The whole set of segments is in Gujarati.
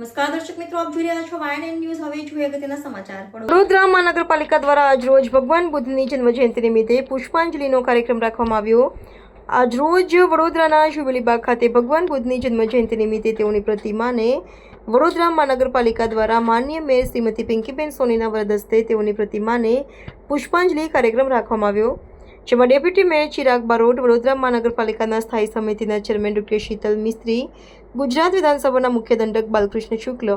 નમસ્કાર દર્શક મિત્રો, આપ જોઈ રહ્યા છો YNN ન્યૂઝ. હવે જોઈએ અગત્યના સમાચાર. વડોદરા મહાનગરપાલિકા દ્વારા આજરોજ ભગવાન બુદ્ધની જન્મજયંતિ નિમિત્તે પુષ્પાંજલિનો કાર્યક્રમ રાખવામાં આવ્યો. આજરોજ વડોદરાના જ્યુબિલીબાગ ખાતે ભગવાન બુદ્ધની જન્મજયંતિ નિમિત્તે તેઓની પ્રતિમાને વડોદરા મહાનગરપાલિકા દ્વારા માનનીય મેયર શ્રીમતી પિંકીબેન સોનીના વરદ હસ્તે તેઓની પ્રતિમાને પુષ્પાંજલિ કાર્યક્રમ રાખવામાં આવ્યો, જેમાં ડેપ્યુટી મેયર ચિરાગ બારોટ, વડોદરા મહાનગરપાલિકાના સ્થાયી સમિતિના ચેરમેન ડોક્ટર શીતલ મિસ્ત્રી, ગુજરાત વિધાનસભાના મુખ્ય દંડક બાલકૃષ્ણ શુક્લ,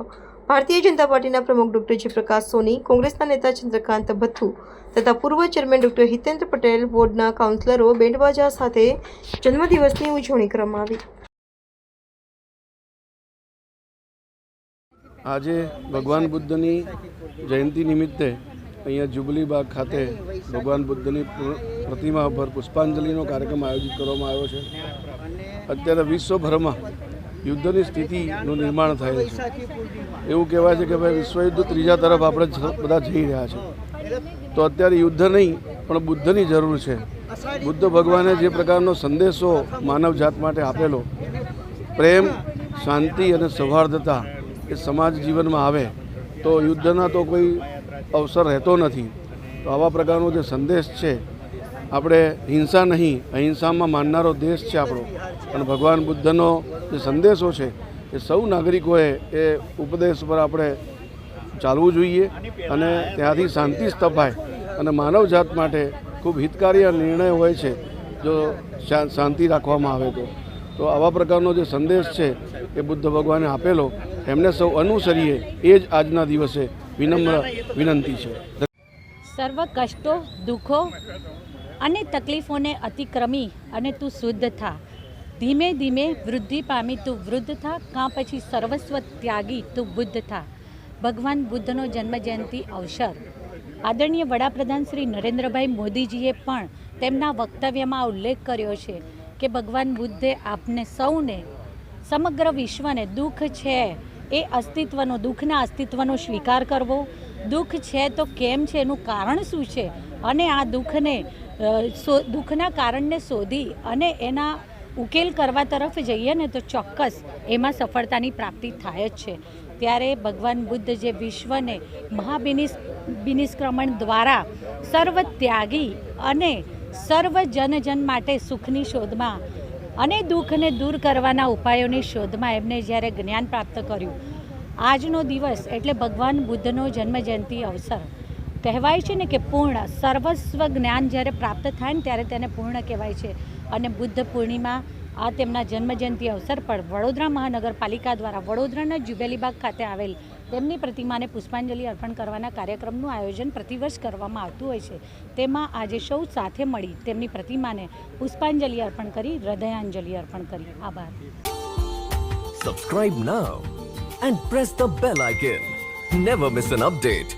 ભારતીય જનતા પાર્ટીના પ્રમુખ ડોક્ટર જયપ્રકાશ સોની, કોંગ્રેસના નેતા ચંદ્રકાંત ભથ્થુ તથા પૂર્વ ચેરમેન ડોક્ટર હિતેન્દ્ર પટેલ, બોર્ડના કાઉન્સિલરો બેન્ડબાજા સાથે જન્મદિવસની ઉજવણી કરવામાં આવી. આજે ભગવાન બુદ્ધની જયંતિ નિમિત્તે અહીંયા જ્યુબિલીબાગ ખાતે ભગવાન બુદ્ધની પ્રતિમા પર પુષ્પાંજલિનો કાર્યક્રમ આયોજિત કરવામાં આવ્યો છે. અત્યારે વિશ્વભરમાં યુદ્ધની સ્થિતિનું નિર્માણ થયેલ છે. એવું કહેવાય છે કે ભાઈ વિશ્વયુદ્ધ ત્રીજા તરફ આપણે બધા જઈ રહ્યા છે. તો અત્યારે યુદ્ધ નહીં પણ બુદ્ધની જરૂર છે. બુદ્ધ ભગવાને જે પ્રકારનો સંદેશો માનવ જાત માટે આપેલો, પ્રેમ, શાંતિ અને સૌહાર્દતા એ સમાજ જીવનમાં આવે તો યુદ્ધના તો કોઈ અવસર રહેતો નથી. તો આવા પ્રકારનો જે સંદેશ છે, આપણે હિંસા નહીં અહિંસામાં માનનારો દેશ છે આપણો, પણ ભગવાન બુદ્ધનો જે સંદેશો છે એ સૌ નાગરિકોએ એ ઉપદેશ પર આપણે ચાલવું જોઈએ અને ત્યાંથી શાંતિ સ્થપાય અને માનવ જાત માટે ખૂબ હિતકારી નિર્ણય હોય છે જો શાંતિ રાખવામાં આવે તો આવા પ્રકારનો જે સંદેશ છે એ બુદ્ધ ભગવાને આપેલો, એમને સૌ અનુસરીએ એ જ આજના દિવસે વિનમ્ર વિનંતી છે. સર્વ કષ્ટો, દુઃખો અને તકલીફોને અતિક્રમી અને તું શુદ્ધ થા. ધીમે ધીમે વૃદ્ધિ પામી તું વૃદ્ધ થા. કાં પછી સર્વસ્વ ત્યાગી તું બુદ્ધ થા. ભગવાન બુદ્ધનો જન્મજયંતિ અવસર આદરણીય વડાપ્રધાન શ્રી નરેન્દ્રભાઈ મોદીજીએ પણ તેમના વક્તવ્યમાં ઉલ્લેખ કર્યો છે કે ભગવાન બુદ્ધે આપને સૌને, સમગ્ર વિશ્વને દુઃખ છે એ અસ્તિત્વનો, દુઃખના અસ્તિત્વનો સ્વીકાર કરવો, દુઃખ છે તો કેમ છે, એનું કારણ શું છે, અને આ દુઃખના કારણને શોધી અને એના ઉકેલ કરવા તરફ જઈએ ને તો ચોક્કસ એમાં સફળતાની પ્રાપ્તિ થાય જ છે. ત્યારે ભગવાન બુદ્ધ જે વિશ્વને મહાબિનિષ્ક્રમણ દ્વારા સર્વ ત્યાગી અને સર્વ જન માટે સુખની શોધમાં અને દુઃખને દૂર કરવાના ઉપાયોની શોધમાં એમને જ્યારે જ્ઞાન પ્રાપ્ત કર્યું, આજનો દિવસ એટલે ભગવાન બુદ્ધનો જન્મજયંતિ અવસર કહેવાય છે ને કે પૂર્ણ સર્વસ્વ જ્ઞાન જ્યારે પ્રાપ્ત થાય ને ત્યારે તેને પૂર્ણ કહેવાય છે. અને બુદ્ધ પૂર્ણિમા આ તેમના જન્મજયંતિ અવસર પર વડોદરા મહાનગરપાલિકા દ્વારા વડોદરાના જ્યુબિલીબાગ ખાતે આવેલ તેમની પ્રતિમાને પુષ્પાંજલિ અર્પણ કરવાના કાર્યક્રમનું આયોજન પ્રતિવર્ષ કરવામાં આવતું હોય છે. તેમાં આજે સૌ સાથે મળી તેમની પ્રતિમાને પુષ્પાંજલિ અર્પણ કરી, હૃદયાંજલિ અર્પણ કરી. આભાર. Subscribe now and press the bell icon. Never miss an update.